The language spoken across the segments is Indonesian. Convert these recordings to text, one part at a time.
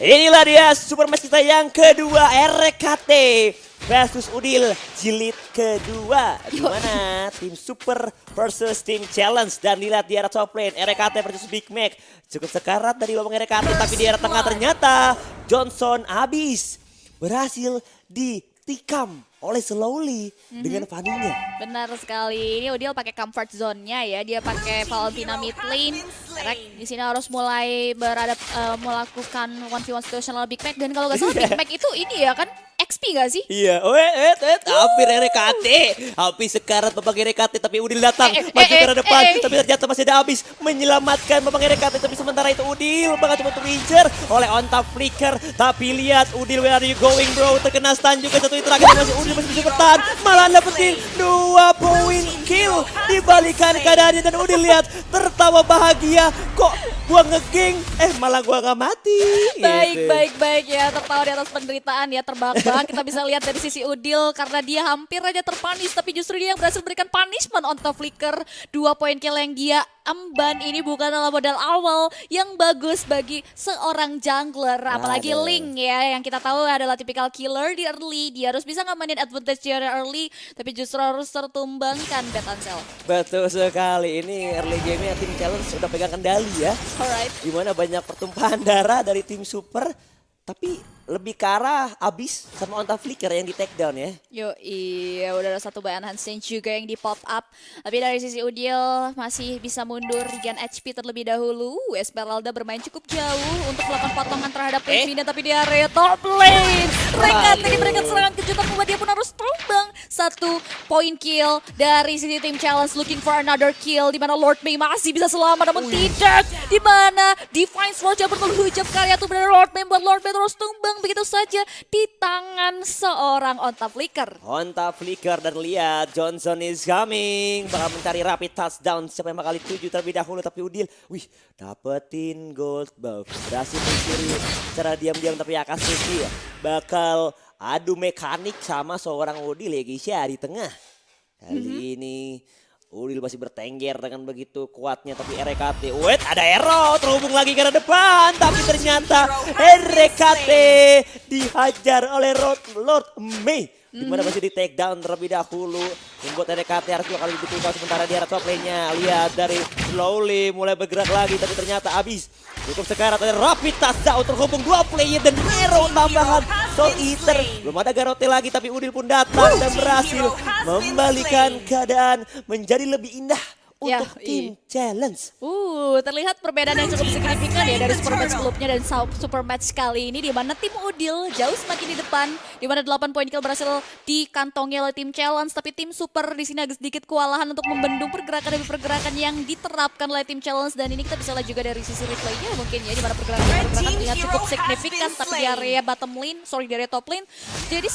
Inilah dia super match kita yang kedua, RKT versus Udil jilid kedua. Dimana tim super versus tim challenge. Dan dilihat di arah top lane, RKT versus Big Mac. Cukup sekarat dari lubang RKT, tapi di arah tengah ternyata Johnson habis berhasil ditikam oleh Slowly dengan Fanny-nya. Benar sekali. Ini Udil pakai comfort zone-nya ya. Dia pakai Valentina mid lane. Rek di sini harus mulai melakukan 1v1 situational Big Mac, dan kalau nggak salah Big Mac itu ini ya kan XP gak sih? Iya, hampir RKT. Habis sekarat babak RKT, tapi Udil datang maju ke arah depan. Tapi ternyata masih ada habis menyelamatkan babak RKT. Tapi sementara itu Udil bakal coba untuk incer oleh on top flicker. Tapi lihat Udil, where are you going bro? Terkena stun juga satu terakhir, masih Udil masih bisa bertahan. Malah dapetin 2 poin kill. Dibalikan keadaannya dan Udil lihat tertawa bahagia. Kok gua ngegeng, malah gua gak mati. Baik ya, tertawa di atas penderitaan ya, terbang-bang. Kita bisa lihat dari sisi Udil karena dia hampir aja terpunish, tapi justru dia yang berhasil memberikan punishment on top flicker. 2 poin kill yang dia emban ini bukanlah modal awal yang bagus bagi seorang jungler, apalagi Ling ya, yang kita tahu adalah tipikal killer di early. Dia harus bisa ngamanin advantage di early, tapi justru harus tertumbangkan Betancel. Betul sekali, ini early game-nya tim challenge sudah pegang kendali ya. Alright. Dimana banyak pertumpahan darah dari tim super, tapi lebih ke arah abis sama on top flicker yang di take down ya. Iya, udah ada satu bayan Hansen juga yang di pop up. Tapi dari sisi Udil masih bisa mundur regen HP terlebih dahulu. Esmeralda bermain cukup jauh untuk melakukan potongan terhadap Pevina, tapi di area top lane. Mereka diberikan serangan kejutan, membuat dia pun harus tumbang. 1 poin kill dari sisi tim challenge, looking for another kill. Dimana Lord Mei masih bisa selamat, namun tidak. Dimana Divine Sword coba menghujam karya tuh benar Lord Mei, buat Lord Mei terus tumbang begitu saja di tangan seorang on top flicker. On top flicker, dan lihat Johnson is coming. Bakal mencari rapid touchdown. Siapa yang bakal dituju terlebih dahulu, tapi Udil, dapetin gold buff. Berhasil mencuri secara diam-diam, tapi Akatsuki ya bakal adu mekanik sama seorang Udil ya guys ya di tengah. Kali ini Udil masih bertengger dengan begitu kuatnya, tapi RKT, ada arrow terhubung lagi ke arah depan, tapi ternyata RKT dihajar oleh Lord Mei. Dimana masih di take down terlebih dahulu, membuat RKT harus 2 kali ditukar. Sementara di arah top lane-nya, lihat dari Slowly mulai bergerak lagi, tapi ternyata habis. Cukup sekarat, ada rapid touchdown terhubung 2 player dan arrow tambahan Soul Eater. Belum ada Garote lagi, tapi Udil pun datang dan berhasil membalikan keadaan menjadi lebih indah untuk tim challenge. Terlihat perbedaan yang cukup signifikan ya dari super match sebelumnya dan super match kali ini, di mana tim Udil jauh semakin di depan, di mana 8 poin kill berhasil dikantongi oleh tim challenge, tapi tim super di sini agak sedikit kewalahan untuk membendung pergerakan demi pergerakan yang diterapkan oleh tim challenge. Dan ini kita bisa lihat juga dari sisi replaynya mungkin ya, di mana pergerakan terlihat cukup signifikan, tapi di area bottom lane, di area top lane jadi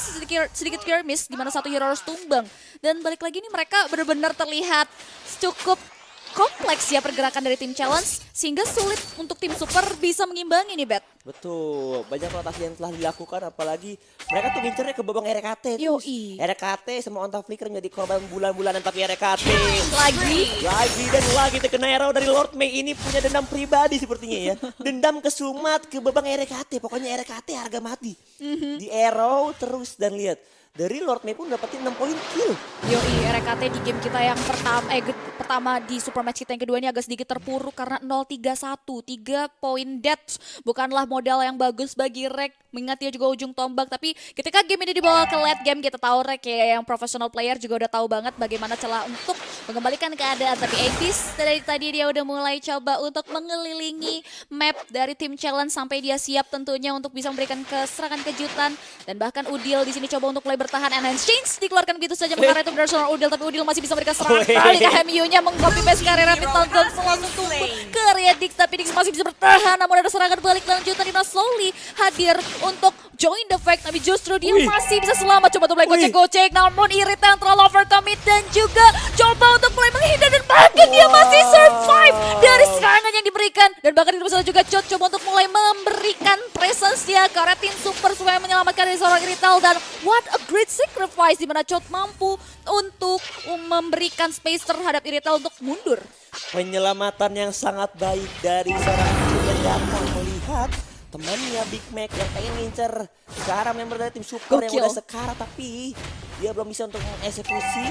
sedikit miss, di mana satu hero harus tumbang. Dan balik lagi nih, mereka benar-benar terlihat cukup kompleks ya pergerakan dari tim challenge, sehingga sulit untuk tim super bisa mengimbangi nih, Bet. Betul, banyak rotasi yang telah dilakukan, apalagi mereka tuh ngincernya ke babang RKT. RKT sama on top flicker menjadi korban bulan-bulanan, tapi RKT lagi terkena arrow dari Lord Mei. Ini punya dendam pribadi sepertinya ya. Dendam kesumat ke babang RKT, pokoknya RKT harga mati. Di arrow terus, dan lihat dari Lord Mei pun dapetin 6 poin kill. RKT di game kita yang pertama di super match kita yang kedua ini agak sedikit terpuruk karena 0-3-1, 3 poin death. Bukanlah modal yang bagus bagi Rek, mengingat dia juga ujung tombak. Tapi ketika game ini dibawa ke late game, kita tahu Rek ya, yang professional player juga udah tahu banget bagaimana celah untuk mengembalikan keadaan. Tapi Aegis dari tadi dia udah mulai coba untuk mengelilingi map dari tim challenge sampai dia siap tentunya untuk bisa memberikan serangan kejutan. Dan bahkan Udil di sini coba untuk mulai bertahan, enhance change dikeluarkan begitu saja mengarah itu benar seorang Udil, tapi Udil masih bisa memberikan serangan kali ke MU-nya, mengcopy paste ke area Rapid Town langsung tumbuh ke area Dix, tapi Dix masih bisa bertahan, namun ada serangan balik lanjutan di Slowly hadir untuk join the fight, tapi justru dia masih bisa selamat. Coba untuk mulai gocek-gocek, namun Irritant terlalu overcommit dan juga coba untuk mulai menghindar, dan bahkan dia masih survive dari serangan yang diberikan. Dan bahkan itu bisa juga Chot coba untuk mulai memberikan presence-nya ke arah tim super supaya menyelamatkan dari seorang Irrital. Dan what a great sacrifice, di mana Chot mampu untuk memberikan space terhadap Irrital untuk mundur. Penyelamatan yang sangat baik dari seorang yang datang melihat temannya Big Mac yang pengen ngincer sekarang member dari tim support yang Gokil. udah sekarang, tapi dia belum bisa untuk mengeksekusi.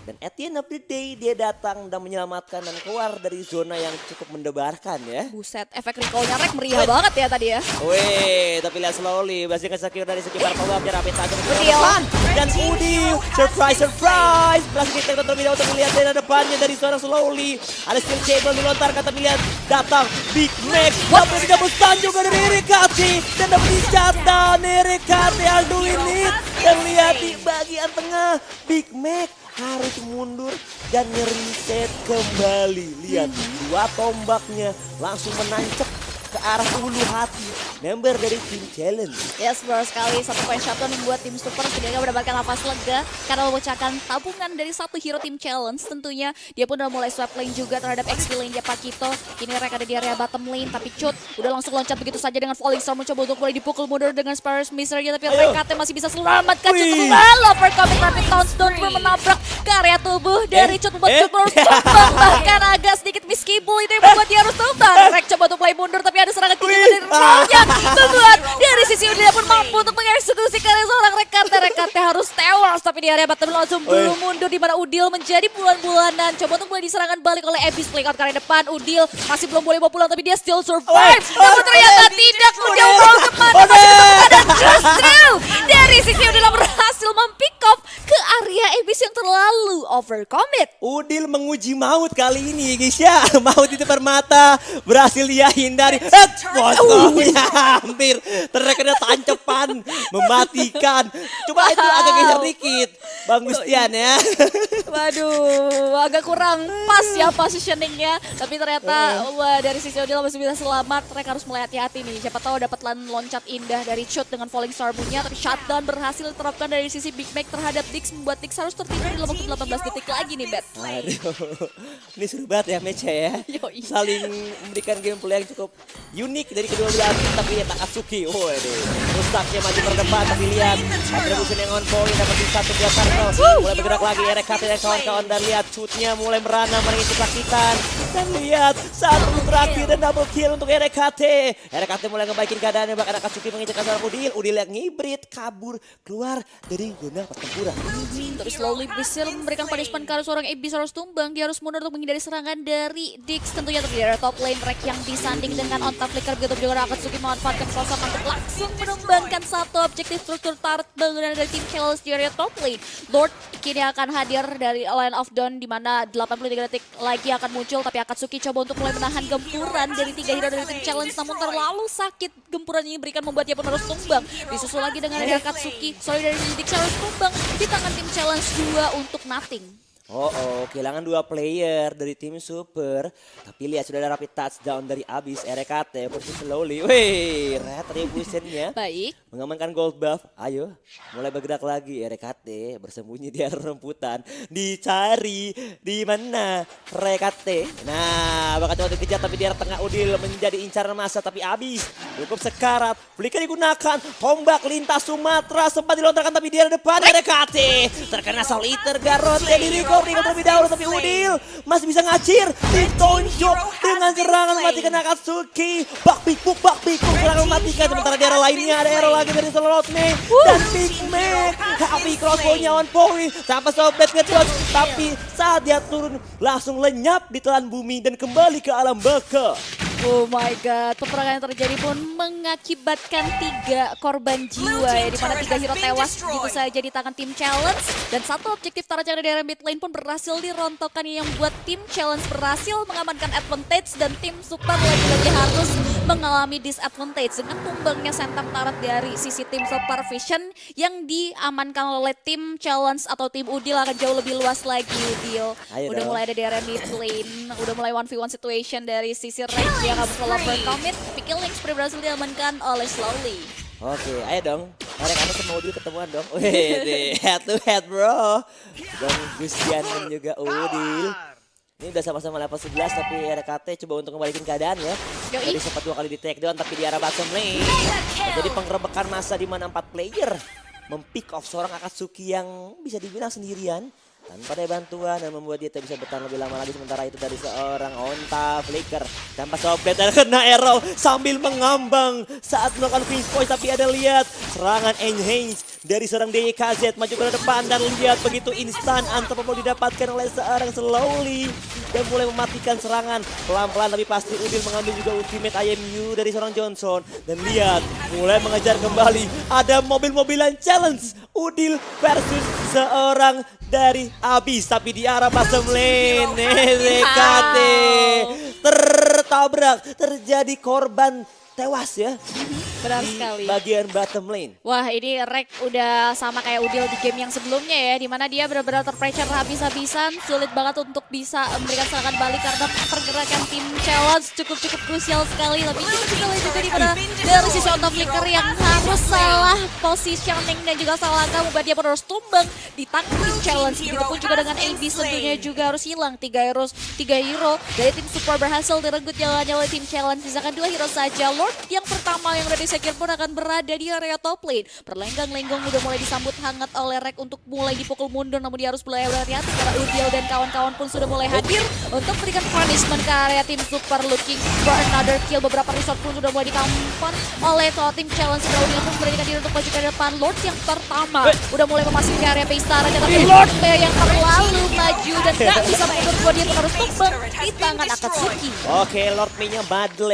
Dan at the end of the day dia datang dan menyelamatkan dan keluar dari zona yang cukup mendebarkan ya. Buset, efek recall-nya Rek meriah banget ya tadi ya. Wih, tapi lihat slowly berhasil ke-secure dari segi para pembalapnya Rapid Tajam ke Udil. depan. Dan Udil, surprise, berhasil kita terlebih dahulu untuk melihat dari depannya dari seorang slowly. Ada skill cable dilontarkan tapi lihat datang Big Mac. Dapat double stun juga dari Erikati. Dan dapat di-shutdown Erikati Alduin it. Dan lihat di bagian tengah Big Mac harus mundur dan ngereset kembali. Lihat dua tombaknya langsung menancap ke arah ulu hati member dari tim challenge. Yes, benar sekali. Satu poin shutdown membuat tim Super setidaknya mendapatkan nafas lega karena memecahkan tabungan dari satu hero tim challenge. Tentunya dia pun udah mulai swap lane juga terhadap XP lane dia Pakito. Kini mereka ada di area bottom lane tapi Cut udah langsung loncat begitu saja dengan Falling Star mencoba untuk mulai dipukul mundur dengan Sparrows Misery tapi Ayo. Rekate masih bisa selamatkan Cut Wih. kembali. Overcoming Rapid Townstone pun menabrak ke area tubuh dari Cut membuat Cut harus tumbang bahkan agak sedikit miskable itu yang membuat dia harus tumbang. Rek coba untuk play mundur tapi ada serangan kiri dari Rolnya membuat dari sisi Udil pun mampu untuk mengeksekusi karya seorang Rekate harus tewas tapi di area bottom langsung dulu mundur di mana Udil menjadi bulan-bulanan coba untuk mulai diserangan balik oleh Abyss play out ke area depan. Udil masih belum boleh bawa pulang tapi dia still survive namun ternyata tidak. Udil mau kemana masih ketemu dan justru dari sisi Udil berhasil mempick off ke area Abyss yang terlalu overcommit. Udil menguji maut kali ini guys ya. Maut di depan mata berhasil dia hindari. Potongnya hampir terkena tancepan mematikan. Coba itu agak geser dikit Bang Gustian ya. Waduh, agak kurang pas ya positioningnya. Tapi ternyata wah, dari sisi Udil masih bisa selamat. Mereka harus mulai hati-hati nih. Siapa tahu dapat loncat indah dari Shoot dengan Falling Star punya. Tapi shutdown berhasil diterapkan dari sisi Big Mac terhadap Dix. Membuat Dix harus tertidur dalam waktu 18 detik lagi nih, Bet. Aduh, ini seru banget ya match-nya ya. Yoi. Saling memberikan gameplay yang cukup unik dari kedua belah tim. Tapi lihat Akatsuki, waduh, rusaknya maju ke depan. Tapi lihat Attribution yang on point dapat di satu buat Tarko. Mulai bergerak lagi RKT dan kawan-kawan. Dan lihat shootnya mulai merana menginti kesakitan. Dan lihat satu terakhir dan double kill untuk RKT. RKT mulai ngebaikin keadaannya, bahkan Akatsuki mengincar seorang Udil. Udil yang ngibrit kabur keluar dari zona pertempuran. Tapi slowly berhasil memberikan punishment ke arah seorang Abyss harus tumbang. Dia harus mundur untuk menghindari serangan dari Dix. Tentunya terdiri dari top lane Rek yang disanding dengan on top flicker. Begitu juga Akatsuki memanfaatkan sosok untuk langsung menumbangkan satu objektif struktur turret bangunan dari tim Challenge di area top lane. Lord kini akan hadir dari Line of Dawn di mana 83 detik lagi akan muncul. Tapi Akatsuki coba untuk mulai menahan gempuran dari 3 hero dari tim Challenge. Namun terlalu sakit gempuran ini berikan membuat dia pun harus tumbang. Disusul lagi dengan dari Akatsuki. Sorry dari Dix harus tumbang di tangan tim Challenge 2 untuk nothing. Kehilangan dua player dari tim Super. Tapi lihat sudah ada rapid touchdown dari Abyss RKT versus slowly. Wih, retributionnya Baik. mengamankan gold buff. Ayo, mulai bergerak lagi RKT bersembunyi di area rumputan. Dicari di mana RKT. Nah, bakal coba dikejar tapi di area tengah Udil menjadi incaran masa. Tapi Abyss cukup sekarat. Flicker digunakan. Tombak lintas Sumatera sempat dilontarkan tapi di area depan RKT. Terkena Soul Eater Garot yang di recovery terlebih dahulu. Tapi Udil masih bisa ngacir. Ditonjok dengan serangan mematikan Akatsuki. Bakpikuk serangan mematikan. Sementara di area lainnya ada arrow lagi dari Solotme dan Big Mac. Tapi crossbow-nya on point. Sampai sobet ngedodge. Tapi saat dia turun langsung lenyap di telan bumi dan kembali ke alam baka. Oh my god, peperangan yang terjadi pun mengakibatkan 3 korban jiwa ya, di mana 3 hero tewas begitu saja di tangan tim Challenge dan satu objektif target yang ada di area mid lane pun berhasil dirontokkan yang membuat tim Challenge berhasil mengamankan advantage dan tim Super lagi-lagi harus mengalami disadvantage dengan tumbangnya sentang tarat dari sisi tim Super Vision yang diamankan oleh tim Challenge atau tim Udil akan jauh lebih luas lagi. Udil Ayo udah dong. mulai ada di area mid lane, udah mulai 1v1 situation dari sisi Rek. Dia nggak bisa overcommit, tapi killing spree berhasil diamankan oleh Slowly. Oke, ayo dong. RKT sama Udil ketemuan dong. Wih, head to head bro. Dan Gustian dan juga Udil. Ini udah sama-sama level 11 tapi RKT coba untuk kembalikan keadaan ya. Yoi. Tadi sempat 2 kali di take down tapi di arah bottom lane. Jadi penggerebekan masa di mana 4 player mempick off seorang Akatsuki yang bisa dibilang sendirian. tanpa ada bantuan dan membuat dia tak bisa bertahan lebih lama lagi. Sementara itu dari seorang Onta Flicker tanpa soplet dan kena arrow sambil mengambang saat melakukan finish point. Tapi ada lihat serangan enhance dari seorang DYKZ maju ke depan dan lihat begitu instan Antep mau didapatkan oleh seorang Slowly dan mulai mematikan serangan pelan-pelan. Tapi pasti Udil mengambil juga ultimate IMU dari seorang Johnson dan lihat mulai mengejar kembali. Ada mobil-mobilan challenge Udil versus seorang dari Abis, tapi di arah bottom lane RKT tertabrak, terjadi korban tewas ya Benar di sekali. bagian bottom lane. Wah, ini Rek udah sama kayak Udil di game yang sebelumnya ya, dimana dia benar-benar terpressure habis-habisan, sulit banget untuk bisa memberikan serangan balik karena pergerakan tim challenge cukup krusial sekali. Tapi kita lihat juga di mana dari sisi Onta Flicker yang harus salah positioning dan juga salah langkah membuat dia harus tumbang di tangan tim challenge. Begitupun juga dengan AB tentunya juga harus hilang 3 hero dari tim super berhasil direnggut jalannya oleh tim challenge. Sisakan 2 hero saja. Lord yang pertama yang udah disecure pun akan berada di area top lane. Perlenggang-lenggong udah mulai disambut hangat oleh Rek untuk mulai dipukul mundur, namun dia harus mulai berhati-hati karena Udil dan kawan-kawan pun sudah mulai hadir untuk memberikan punishment ke area tim super looking for another kill. Beberapa resort pun sudah mulai dikampan oleh tim challenge. Udil pun beranikan diri untuk maju ke depan. Lord yang pertama udah mulai memasuki area Paystara, tapi Lord yang terlalu maju dan gak bisa mundur buat dia harus tumbang di tangan Akatsuki. Oke, Lord May-nya bandel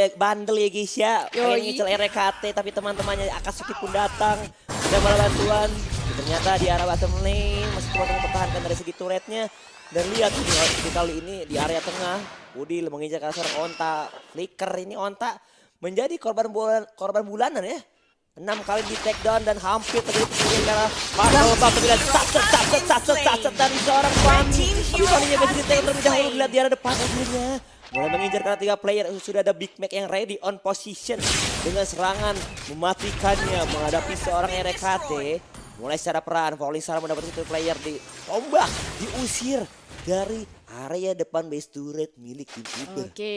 ya guys ya. Pengen Yoi. ngicil RKT tapi teman-temannya Akatsuki pun datang dan malah bantuan. Ternyata di arah bottom lane masih coba mempertahankan dari segi turretnya. Dan lihat di kali ini di area tengah Udil menginjak ke seorang Onta Flicker. Ini Onta menjadi korban bulanan ya. 6 kali di take down dan hampir terjadi pencurian karena battle dan saset dari seorang Fami. Tapi Fami-nya bisa di take terlebih dahulu. Lihat di arah depan akhirnya mulai mengincar karena 3 player. Sudah ada Big Mac yang ready on position dengan serangan mematikannya menghadapi seorang RKT. Mulai secara peran Falling Star mendapat 1 player di tombak, diusir dari area depan base turret milik tim Super. Oke,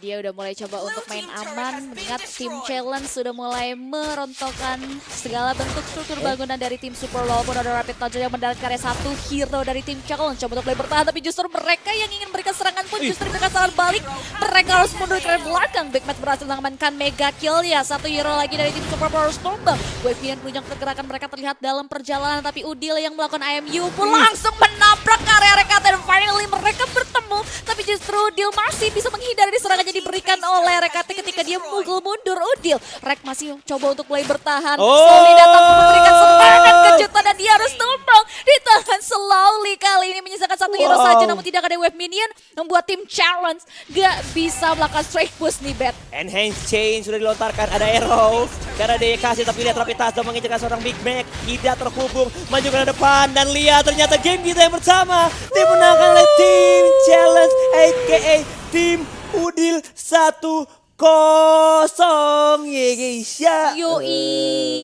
dia udah mulai coba untuk main aman, mengingat tim challenge sudah mulai merontokkan segala bentuk struktur bangunan dari tim Super. Walaupun ada Rapid Touch yang mendarat karya 1 hero dari tim challenge coba untuk mulai bertahan, tapi justru mereka yang ingin memberikan serangan pun justru memberikan serangan balik. Mereka harus mundur ke belakang. Big Mac berhasil mengamankan mega kill ya. 1 hero lagi dari tim Super harus tumbang. Wave yang penunjang pergerakan mereka terlihat dalam perjalanan, tapi Udil yang melakukan IMU pun langsung menabrak area RKT dan finally mereka bertemu, tapi justru Udil masih bisa menghindari serangannya diberikan oleh RKT ketika dia mukul mundur. Udil, Rek masih coba untuk mulai bertahan. Slowly datang memberikan serangan kejutan dan dia harus tumbang di tangan Slowly. Kali ini menyisakan 1 hero saja, namun tidak ada wave minion, membuat tim challenge gak bisa melakukan straight push nih, Bet. Enhance chain sudah dilontarkan, ada arrow karena dia kasih, tapi lihat Rapid Touch mengincar seorang Big Mac tidak terhubung, maju ke depan dan lihat ternyata game kita yang pertama dimenangkan oleh tim challenge aka tim Udil 1-0 ya guys ya. Yoi.